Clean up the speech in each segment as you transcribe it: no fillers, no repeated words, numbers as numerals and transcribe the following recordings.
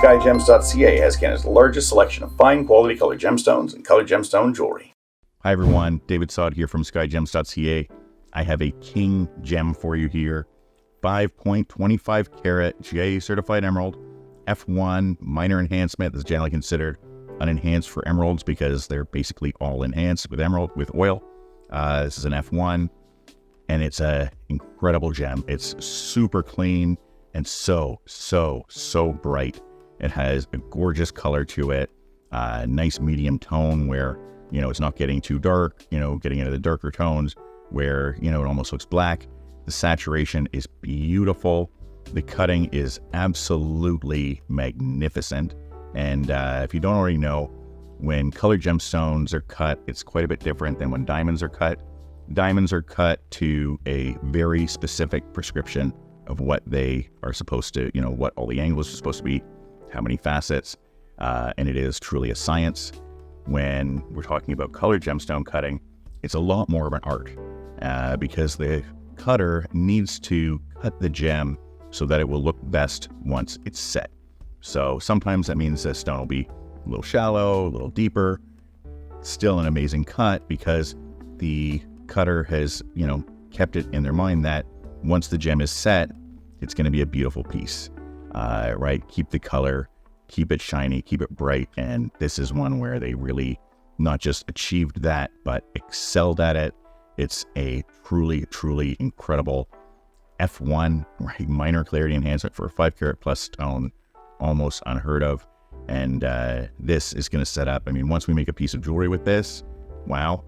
Skyjems.ca has Canada's largest selection of fine quality colored gemstones and colored gemstone jewelry. Hi everyone, David Saad here from Skyjems.ca. I have a king gem for you here. 5.25 carat GIA certified emerald, F1 minor enhancement. This is generally considered unenhanced for emeralds because they're basically all enhanced with emerald, with oil. This is an F1 and it's an incredible gem. It's super clean and so bright. It has a gorgeous color to it, nice medium tone where, it's not getting too dark, getting into the darker tones where, it almost looks black. The saturation is beautiful. The cutting is absolutely magnificent. And if you don't already know, when colored gemstones are cut, it's quite a bit different than when diamonds are cut. Diamonds are cut to a very specific prescription of what they are supposed to, what all the angles are supposed to be, how many facets, and it is truly a science. When we're talking about colored gemstone cutting, it's a lot more of an art because the cutter needs to cut the gem so that it will look best once it's set. So sometimes that means the stone will be a little shallow, a little deeper, still an amazing cut because the cutter has, kept it in their mind that once the gem is set, it's going to be a beautiful piece, right? Keep the color, keep it shiny, keep it bright. And this is one where they really not just achieved that, but excelled at it. It's a truly incredible F1, right? Minor clarity enhancement for a 5 carat plus stone, almost unheard of. And this is going to set up, once we make a piece of jewelry with this, wow,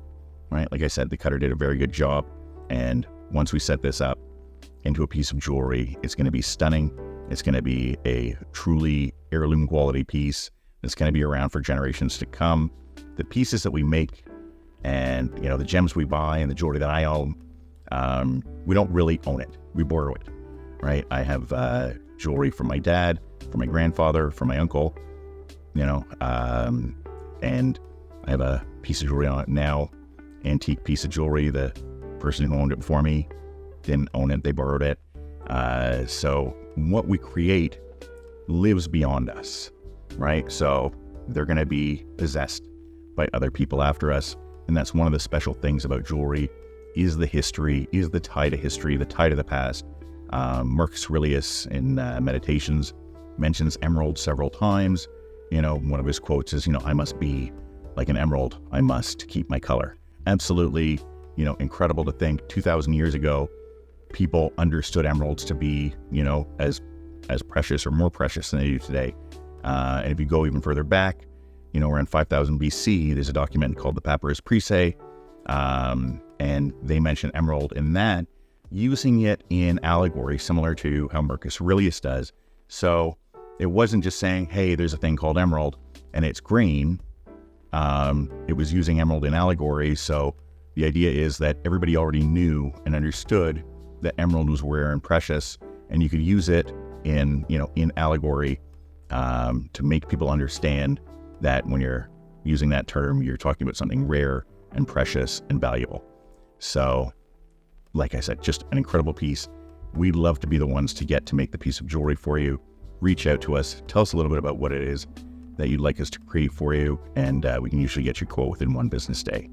right? Like I said, the cutter did a very good job. And once we set this up into a piece of jewelry, it's going to be stunning. It's going to be a truly heirloom quality piece. It's going to be around for generations to come. The pieces that we make and, the gems we buy and the jewelry that I own, we don't really own it. We borrow it, right? I have jewelry from my dad, from my grandfather, from my uncle, and I have a piece of jewelry on it now, antique piece of jewelry. The person who owned it before me didn't own it, they borrowed it. So what we create lives beyond us, right? So they're going to be possessed by other people after us. And that's one of the special things about jewelry is the history, is the tie to history, the tie to the past. Marcus Aurelius in Meditations mentions emerald several times. One of his quotes is, I must be like an emerald. I must keep my color. Absolutely, incredible to think 2,000 years ago, people understood emeralds to be, as precious or more precious than they do today. And if you go even further back, around 5000 BC, there's a document called the Papyrus Prisae, and they mention emerald in that, using it in allegory, similar to how Marcus Aurelius does. So it wasn't just saying, hey, there's a thing called emerald and it's green. It was using emerald in allegory. So the idea is that everybody already knew and understood that emerald was rare and precious, and you could use it in, in allegory to make people understand that when you're using that term, you're talking about something rare and precious and valuable. So, like I said, just an incredible piece. We'd love to be the ones to get to make the piece of jewelry for you. Reach out to us. Tell us a little bit about what it is that you'd like us to create for you, and we can usually get your quote within 1 business day.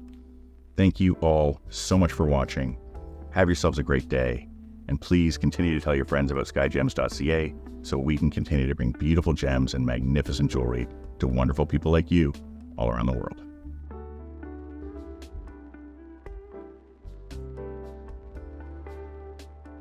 Thank you all so much for watching. Have yourselves a great day, and please continue to tell your friends about Skyjems.ca so we can continue to bring beautiful gems and magnificent jewelry to wonderful people like you all around the world.